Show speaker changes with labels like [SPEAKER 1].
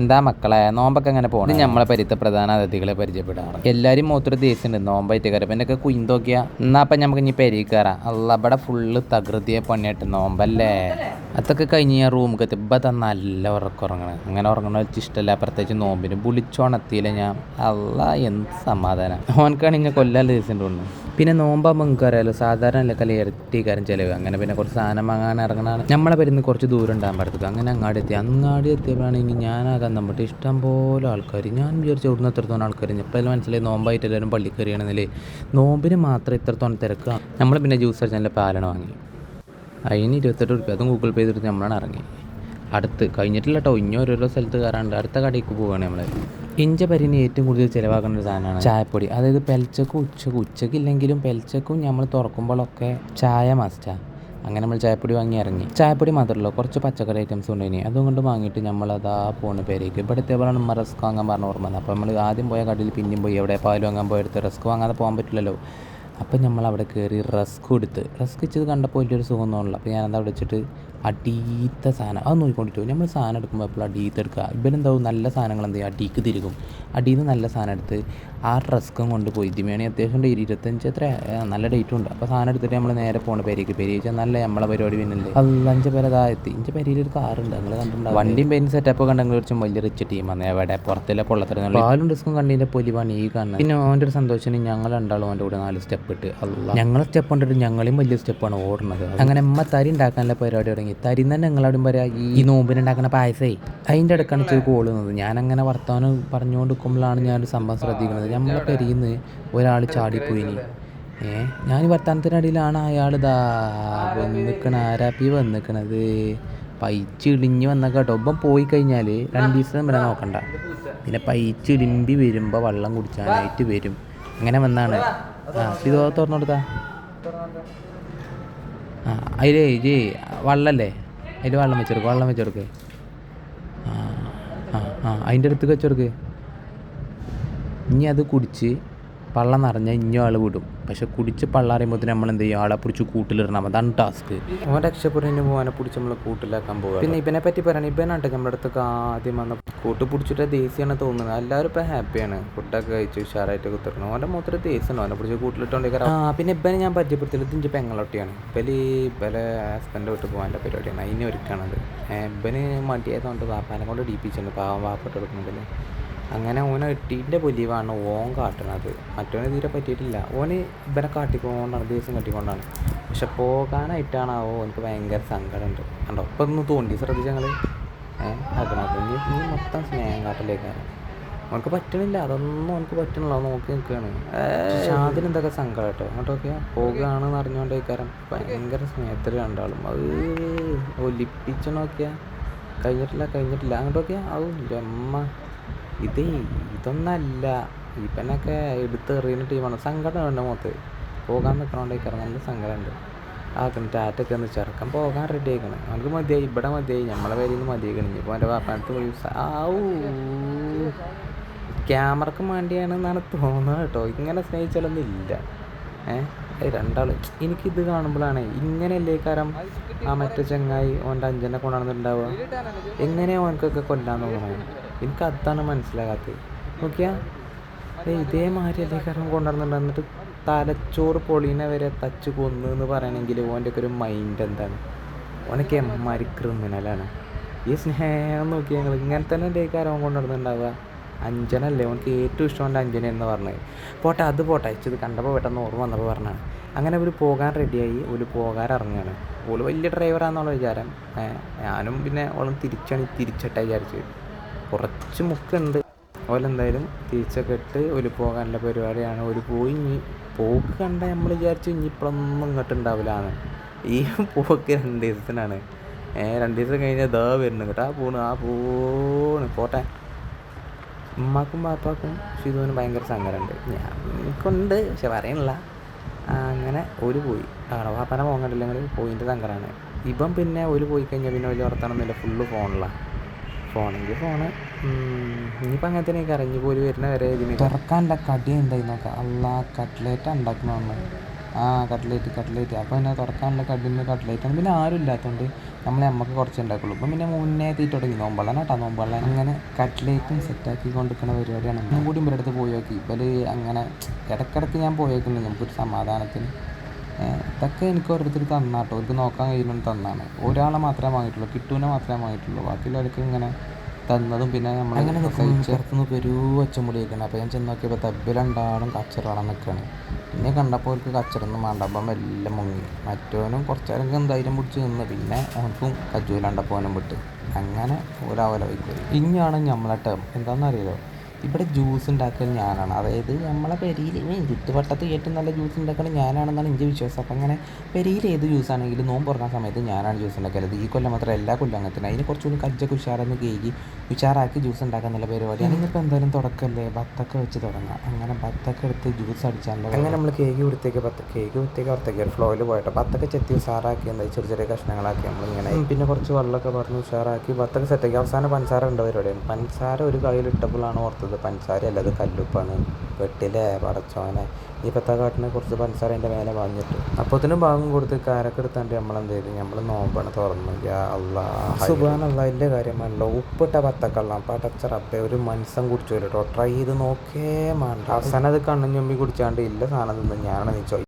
[SPEAKER 1] എന്താ മക്കളെ നോമ്പൊക്കെ അങ്ങനെ പോകണം. നമ്മളെ പരിത്ത പ്രധാന അതിഥികളെ പരിചയപ്പെടാറ്. എല്ലാവരും മൂത്തൊരു ദേശമുണ്ട് നോമ്പായിട്ട് കയറി. അപ്പം എന്നൊക്കെ കുയിന്തോക്കിയാ എന്നാൽ അപ്പം നമുക്ക് ഇനി പെരി കയറാം. അല്ല ഇവിടെ ഫുള്ള് തകൃതിയെ പണിയായിട്ട് നോമ്പല്ലേ. അതൊക്കെ കഴിഞ്ഞ് ഞാൻ റൂമൊക്കെ എത്തിയപ്പോൾ നല്ല ഉറങ്ങണം. അങ്ങനെ ഉറങ്ങണ വെച്ച് ഇഷ്ടമല്ല. പ്രത്യേകിച്ച് നോമ്പിന് വിളിച്ചോണത്തിയില്ല ഞാൻ. അല്ല എന്ത് സമാധാനം. ഓനക്കാണെങ്കിൽ കൊല്ലാൻ ദിവസം തോന്നുന്നു. പിന്നെ നോമ്പാകുമ്പോൾ നിങ്ങൾക്ക് അറിയാലോ സാധാരണ അല്ലക്കല്ല ഇരട്ടിക്കാരൻ ചിലവ്. അങ്ങനെ പിന്നെ കുറച്ച് സാധനം വാങ്ങാൻ ഇറങ്ങണതാണ്. നമ്മളെ പേരുന്ന് കുറച്ച് ദൂരം ഉണ്ടാകാൻ പറ്റത്തുള്ളൂ. അങ്ങനെ അങ്ങാടി എത്തിയപ്പോഴാണെങ്കിൽ ഞാനാകാൻ നമ്മുടെ ഇഷ്ടം പോലെ ആൾക്കാർ. ഞാൻ വിചാരിച്ചു ഇവിടുന്ന് എത്രത്തോളം ആൾക്കാർ. ഇപ്പോൾ മനസ്സിലായി നോമ്പായിട്ട് എല്ലാവരും പള്ളിക്കറിയാണെന്നില്ലേ. നോമ്പിന് മാത്രം ഇത്രത്തോളം തിരക്കുക. നമ്മൾ പിന്നെ ജ്യൂസ് അടിച്ചാൽ പാലണ വാങ്ങി. അതിന് 28 രൂപ. അതും ഗൂഗിൾ പേ ചെയ്തിട്ട് നമ്മളാണ് ഇറങ്ങി. അടുത്ത് കഴിഞ്ഞിട്ടില്ല കേട്ടോ. ഇനി ഓരോരോ സ്ഥലത്ത് കയറാണ്ട് അടുത്ത കടയ്ക്ക് പോവുകയാണ് നമ്മൾ. ഇഞ്ച പരിന് ഏറ്റവും കൂടുതൽ ചിലവാക്കുന്ന ഒരു സാധനമാണ് ചായപ്പൊടി. അതായത് പെൽച്ചക്കും ഉച്ചക്കില്ലെങ്കിലും പെൽച്ചക്കും നമ്മൾ തുറക്കുമ്പോഴൊക്കെ ചായ മസ്റ്റാണ്. അങ്ങനെ നമ്മൾ ചായപ്പൊടി വാങ്ങി ഇറങ്ങി. ചായപ്പൊടി മാത്രമല്ല കുറച്ച് പച്ചക്കറി ഐറ്റംസ് കൊണ്ടുപോയി. അതുകൊണ്ട് വാങ്ങിയിട്ട് നമ്മളതാ പോകുന്ന പേരേക്ക്. ഇവിടെ എത്തിയപ്പോഴാണ് നമ്മൾ റസ്ക് വാങ്ങാൻ പറഞ്ഞ ഓർമ്മ. അപ്പോൾ നമ്മൾ ആദ്യം പോയ കടയിൽ പിന്നെയും പോയി. എവിടെ പാൽ വാങ്ങാൻ പോയെടുത്ത് റസ്ക് വാങ്ങാതെ പോകാൻ പറ്റില്ലല്ലോ. അപ്പം നമ്മൾ അവിടെ കയറി റസ്ക് എടുത്ത്. റസ്ക് വെച്ചത് കണ്ടപ്പോൾ വലിയൊരു സുഖം തോന്നില്ല. അപ്പോൾ ഞാനത് അവിടെ വെച്ചിട്ട് അടീത്ത സാധനം അത് നോക്കിക്കൊണ്ടിട്ടു. നമ്മൾ സാധനം എടുക്കുമ്പോൾ എപ്പോഴും അടീത്ത് എടുക്കുക. ഇവരെന്താവും നല്ല സാധനങ്ങൾ എന്ത് ചെയ്യുക അടിക്ക് തിരികും. അടിയിൽ നിന്ന് നല്ല സാധനം എടുത്ത് ആ റസ്ക്കും കൊണ്ട് പോയി. ഇതിമേണി അത്യാവശ്യം 25 എത്ര നല്ല ഡേറ്റും ഉണ്ട്. അപ്പോൾ സാധനം എടുത്തിട്ട് നമ്മൾ നേരെ പോകണം പേരേക്ക്. പേര് ചോദിച്ചാൽ നല്ല നമ്മളെ പരിപാടി പിന്നല്ലേ. 5 പേര് അതായെത്തി. ഇഞ്ച് പേരിലൊരു കാറുണ്ട്. നിങ്ങൾ കണ്ടിട്ടുണ്ടാവും. വണ്ടിയും പേരും സെറ്റപ്പ് കണ്ടെങ്കിൽ കുറച്ചും വലിയ റിച്ച് ടീമാണ്. എവിടെ പുറത്തിലെ പൊള്ളത്തരം പാലും ഡിസ്കും കണ്ടതിൻ്റെ പൊലിവാണ് ഈ കാണുന്നത്. പിന്നെ ഓൻ്റെ ഒരു സന്തോഷത്തിന് ഞങ്ങൾ രണ്ടാളും ഓൻ്റെ കൂടെ 4 സ്റ്റെപ്പ് ഇട്ട്. അല്ല ഞങ്ങളെ സ്റ്റെപ്പ് കൊണ്ടിട്ട് ഞങ്ങളെയും വലിയ സ്റ്റെപ്പാണ് ഓടുന്നത്. അങ്ങനെ അമ്മ തരി ഉണ്ടാക്കാനുള്ള പരിപാടി തുടങ്ങി. തരി തന്നെ ഞങ്ങളവിടെയും പറയാം ഈ നോമ്പിനുണ്ടാക്കുന്ന പായസേ. അതിൻ്റെ ഇടക്കാണ് ഇച്ചിരി കോളുന്നത്. ഞാനങ്ങനെ വർത്തമാനം പറഞ്ഞുകൊണ്ട് നിൽക്കുമ്പോഴാണ് ഞാനൊരു സംഭവം ശ്രദ്ധിക്കുന്നത്. നമ്മളെ പെരിയിൽ ഒരാൾ ചാടിപ്പോയിനി. ഞാൻ വർത്തമാനത്തിനിടയിലാണ് അയാൾ വന്നിക്കണ ആരാപ്പി വന്നിക്കണത്. പൈച്ചിടിഞ്ഞ് വന്ന കേട്ടോ. ഒപ്പം പോയി കഴിഞ്ഞാൽ 2 ദിവസം വരെ നോക്കണ്ട. പിന്നെ പൈച്ചിടിമ്പി വരുമ്പോൾ വെള്ളം കുടിച്ചാനായിട്ട് വരും. അങ്ങനെ വന്നാണ്. ഇത് തുറന്നു കൊടുത്താ അതിലേ വെള്ളമല്ലേ അതിൽ വെള്ളം വെച്ചെടുക്ക്. അതിൻ്റെ അടുത്ത് വെച്ചെടുക്ക്. ഇനി അത് കുടിച്ച് പള്ളം നിറഞ്ഞാൽ ഇനിയും ആൾ വിടും. പക്ഷെ കുടിച്ച് പള്ളം അറിയുമ്പോൾ നമ്മൾ എന്ത് ചെയ്യും ആളെ പിടിച്ച് കൂട്ടിലിടണം. അതാണ് ടാസ്ക്. ഓൻ രക്ഷപ്പെടുന്നതിന് പോകാനെ പിടിച്ച് നമ്മൾ കൂട്ടിലാക്കാൻ പോകുക. പിന്നെ ഇവനെ പറ്റി പറയണം. ഇവനാട്ടെ നമ്മുടെ അടുത്തൊക്കെ ആദ്യം വന്ന് കൂട്ട് പിടിച്ചിട്ട് ദേശീയമാണ് തോന്നുന്നത്. എല്ലാവരും ഇപ്പം ഹാപ്പിയാണ്. ഫുഡൊക്കെ കഴിച്ച് ഉഷാറായിട്ട് കുത്തിരണം. ഓൻ്റെ മൊത്തം ദേശീയമാണ്. അവനെ പിടിച്ച് കൂട്ടിലിട്ടുകൊണ്ടിരിക്കാൻ. പിന്നെ ഇവനെ ഞാൻ പരിചയപ്പെടുത്തിയത് ഇഞ്ച് പെങ്ങളൊട്ടിയാണ്. ഇവലെ ഹസ്ബൻഡ് വിട്ട് പോകാൻ്റെ പരിപാടിയാണ്. അതിന് ഒരുക്കാണത്. ഇവന് മടിയായതുകൊണ്ട് വാപ്പാനെ കൊണ്ട് ഡീപ്പിച്ചിട്ടുണ്ട്. പാവം വാപ്പിട്ട് എടുക്കുന്നുണ്ടല്ലേ. അങ്ങനെ ഓനെ എട്ടീൻ്റെ പൊലിവാണ് ഓൻ കാട്ടണത്. മറ്റവന് തീരെ പറ്റിയിട്ടില്ല. ഓന് ഇവനെ കാട്ടിക്കൊണ്ടാണ് ദേശം കാട്ടിക്കൊണ്ടാണ്. പക്ഷെ പോകാനായിട്ടാണാവോ എനിക്ക് ഭയങ്കര സങ്കടമുണ്ട്. കണ്ടോ ഇപ്പം ഒന്ന് തോണ്ടി ശ്രദ്ധിച്ച് ഞങ്ങൾ ഇനി മൊത്തം സ്നേഹം കാട്ടിലേക്കാണ്. അവനക്ക് പറ്റണില്ല. അതൊന്നും അവനക്ക് പറ്റണില്ല. നോക്കി നിൽക്കുകയാണ്. പക്ഷെ അതിനെന്തൊക്കെ സങ്കടം കേട്ടോ. അങ്ങോട്ടൊക്കെ പോകുകയാണെന്ന് അറിഞ്ഞുകൊണ്ടേക്കാരം ഭയങ്കര സ്നേഹത്തിൽ രണ്ടാളും. അത് ഒലിപ്പിച്ച് നോക്കിയാൽ കഴിഞ്ഞിട്ടില്ല അങ്ങോട്ടൊക്കെ ആവില്ല അമ്മ. ഇതൊന്നല്ല. ഇവനൊക്കെ എടുത്തെറിയുന്ന ടീമാണ്. സങ്കടം വേണ്ട മുഖത്ത്. പോകാൻ നിൽക്കണോണ്ടേക്കാരം നല്ല സങ്കടമുണ്ട്. ടാറ്റൊക്കെ ഒന്ന് ചെറുക്കൻ പോകാൻ റെഡി ആയിക്കണം. അവനക്ക് മതിയായി. ഇവിടെ മതിയായി. നമ്മളെ പേരിൽ നിന്ന് മതിയാക്കണം. ഇപ്പോൾ എൻ്റെ വാപ്പാനത്ത് പോയി ക്യാമറക്ക് വേണ്ടിയാണെന്നാണ് തോന്നുന്നത് കേട്ടോ. ഇങ്ങനെ സ്നേഹിച്ചാലൊന്നും ഇല്ല. രണ്ടാൾ എനിക്കിത് കാണുമ്പോഴാണ് ഇങ്ങനെയല്ലേ കാരം ആ മറ്റേ ചങ്ങായി ഓൻ്റെ അഞ്ചനെ കൊണ്ടാണെന്നുണ്ടാവുക. എങ്ങനെയാണ് ഓനക്കൊക്കെ കൊല്ലാൻ തോന്നണത്? എനിക്ക് അതാണ് മനസ്സിലാകാത്തത്. നോക്കിയാൽ ഇതേമാതിരി കാരം കൊണ്ടുവരുന്നുണ്ട്. എന്നിട്ട് തലച്ചോറ് പൊളീനെ വരെ തച്ച് കൊന്നു എന്ന് പറയണമെങ്കിൽ ഓൻ്റെയൊക്കെ ഒരു മൈൻഡ് എന്താണ്? ഓനൊക്കെ എമ്മാരി ക്രിമിനലാണ്. ഈ സ്നേഹം നോക്കി ഞങ്ങൾ ഇങ്ങനെ തന്നെ ഡേക്കാരം കൊണ്ടുവരുന്നുണ്ടാവുക. അഞ്ജനല്ലേ ഓനക്ക് ഏറ്റവും ഇഷ്ടം എൻ്റെ അഞ്ജന എന്ന് പറഞ്ഞത്. പോട്ടെ അത് പോട്ടെ. അയച്ചത് കണ്ടപ്പോൾ പെട്ടെന്ന് ഓർമ്മ വന്നപ്പോൾ പറഞ്ഞാണ്. അങ്ങനെ ഒരു പോകാൻ റെഡിയായി. ഒരു പോകാൻ ഇറങ്ങുകയാണ്. ഓള് വലിയ ഡ്രൈവറാണെന്നുള്ള വിചാരം. ഞാനും പിന്നെ ഓളും തിരിച്ചിട്ടാണ് വിചാരിച്ച്. കുറച്ച് മുക്കുണ്ട്. ഓലെന്തായാലും തിരിച്ചൊക്കെ ഇട്ട് ഒരു പോകാനുള്ള പരിപാടിയാണ്. ഒരു പോയി ഇനി പോക്ക് കണ്ട നമ്മൾ വിചാരിച്ചു ഇനി ഇപ്പോഴൊന്നും ഇങ്ങോട്ട് ഉണ്ടാവില്ലാന്ന്. ഈ പോക്ക് 2 ദിവസത്തിനാണ്. 2 ദിവസം കഴിഞ്ഞാൽ വരുന്നു കേട്ടോ. ആ പോണ് പോട്ടെ. ഉമ്മാക്കും പാപ്പാക്കും ഷിതുവിനും ഭയങ്കര സങ്കടമുണ്ട്. എനിക്കുണ്ട് പക്ഷെ പറയണില്ല. അങ്ങനെ പോയി. വാപ്പാനെ പോകാൻ കണ്ടില്ലെങ്കിൽ പോയിൻ്റെ സങ്കടമാണ്. ഇപ്പം പിന്നെ പോയി കഴിഞ്ഞാൽ പിന്നെ വലിയ വർത്താനൊന്നുമില്ല. Full ഫോണെങ്കിൽ phone. ഇനിയിപ്പോൾ അങ്ങനെ തന്നെ കരഞ്ഞു പോലും വരുന്ന വരെ ഇതിന് തുറക്കാനുള്ള കടി എന്തായി നോക്കാം. അല്ല കട്ട്ലേറ്റ് ഉണ്ടാക്കണമെന്ന് ആ കട്ട്ലേറ്റ് അപ്പോൾ പിന്നെ തുറക്കാനുള്ള കടിന് കട്ട്ലേറ്റാണ്. പിന്നെ ആരും ഇല്ലാത്തതുകൊണ്ട് നമുക്ക് കുറച്ച് ഉണ്ടാക്കുള്ളൂ. ഇപ്പം പിന്നെ മുന്നേ തീറ്റ തുടങ്ങി നോമ്പെള്ളം കേട്ടോ, നോമ്പെള്ളം അങ്ങനെ കട്ട്ലേറ്റും സെറ്റാക്കി കൊണ്ടിരിക്കുന്ന പരിപാടിയാണ്. ഒന്നും കൂടി ഇവരുടെ അടുത്ത് പോയി നോക്കി. ഇവർ അങ്ങനെ ഇടയ്ക്കിടയ്ക്ക് ഞാൻ പോയേക്കുന്നുണ്ട് നമുക്കൊരു സമാധാനത്തിന്. ഇതൊക്കെ എനിക്ക് ഓരോരുത്തർ തന്നാട്ടോ, അവർക്ക് നോക്കാൻ കഴിയുന്നത് തന്നാണ്. ഒരാളെ മാത്രമേ വാങ്ങിയിട്ടുള്ളൂ, കിട്ടുവിനെ മാത്രമേ വാങ്ങിയിട്ടുള്ളൂ. ബാക്കിയുള്ളവർക്ക് ഇങ്ങനെ തന്നതും പിന്നെ നമ്മൾ അങ്ങനെ പുറത്തുനിന്ന് പെരൂ ഒച്ചമുടി വയ്ക്കണം. അപ്പോൾ ഞാൻ ചെന്ന് നോക്കിയപ്പോൾ തബ്ബിലുണ്ടാളും കച്ചറോളം നിൽക്കുകയാണ്. എന്നെ കണ്ടപ്പോൾ അവർക്ക് കച്ചറൊന്നും വേണ്ട, അപ്പം എല്ലാം മുങ്ങി. മറ്റവനും കുറച്ച് നേരം ധൈര്യം പിടിച്ച് നിന്ന്, പിന്നെ അവനക്കും കജൂലാണ്ടപ്പോൾ അവനും വിട്ട്. അങ്ങനെ ഓലാവല വയ്ക്കും. ഇനിയാണ് നമ്മളെ ടേം എന്താണെന്നറിയാലോ, ഇവിടെ ജ്യൂസ് ഉണ്ടാക്കൽ ഞാനാണ്. അതായത് നമ്മളെ പെരിയിൽ ചുറ്റുവട്ടത്ത് ഏറ്റവും നല്ല ജ്യൂസ് ഉണ്ടാക്കുന്നത് ഞാനാണെന്നാണ് എൻ്റെ വിശ്വാസം. അപ്പം അങ്ങനെ പെരിയിൽ ഏത് ജ്യൂസാണെങ്കിലും നോമ്പ് തുറക്കാൻ സമയത്ത് ഞാനാണ് ജ്യൂസ് ഉണ്ടാക്കരുത്. ഈ കൊല്ലം മാത്രം എല്ലാ കൊല്ലം അങ്ങനെ തന്നെ. അതിന് കുറച്ചുകൂടി കജ്ജൊക്കെ ഉഷാറെന്ന് കേകി ഉഷാറാക്കി ജ്യൂസ് ഉണ്ടാക്കാൻ നല്ല പരിപാടിയാണ്. ഇന്നിപ്പോൾ എന്തായാലും തുടക്കമല്ലേ, ബത്തൊക്കെ വെച്ച് തുടങ്ങാം. അങ്ങനെ ബത്തൊക്കെ എടുത്ത് ജ്യൂസ് അടിച്ചാൽ അങ്ങനെ നമ്മൾ കേക്ക് കൊടുത്തേക്ക് പുറത്തേക്ക് ഒരു ഫ്ലോയിൽ പോയിട്ട് ബത്തൊക്കെ ചെത്തി ഉഷാറാക്കി എന്താ ചെറിയ കഷ്ണങ്ങളാക്കി നമ്മളിങ്ങനെ പിന്നെ കുറച്ച് വെള്ളമൊക്കെ പറഞ്ഞ് ഉഷാറാക്കി ബത്തൊക്കെ സെറ്റാക്കി. അവസാനം പഞ്ചസാര ഉണ്ട് പരിപാടിയാണ്. പഞ്ചസാര ഒരു കയ്യിലിട്ടപ്പോഴാണ് ഓർത്തത് പഞ്ചസാര അല്ല, അത് കല്ലുപ്പാണ്. വെട്ടിലെ പടച്ചോനെ ഈ പത്താക്കാട്ടിനെ കുറച്ച് പഞ്ചസാര അതിൻ്റെ മേലെ വാങ്ങിയിട്ട് അപ്പോഴത്തേനും ഭാഗം കൊടുത്ത് കാരൊക്കെ എടുത്താണ്ട് നമ്മളെന്ത് ചെയ്തു, നമ്മൾ നോമ്പാണ് തുറന്നു. സുബാനുള്ള അതിൻ്റെ കാര്യമല്ല, ഉപ്പിട്ട പത്തക്കള്ളം പടച്ച റബ്ബെ ഒരു മനുഷ്യൻ കുടിച്ചു കേട്ടോ. ട്രൈ ചെയ്ത് നോക്കേ വേണ്ട. അവസാനം അത് കണ്ണും ഞൊമ്പി കുടിച്ചാണ്ട് ഇല്ല സാധനം തിന്ന് ഞാനാണ് നീച്ചോ.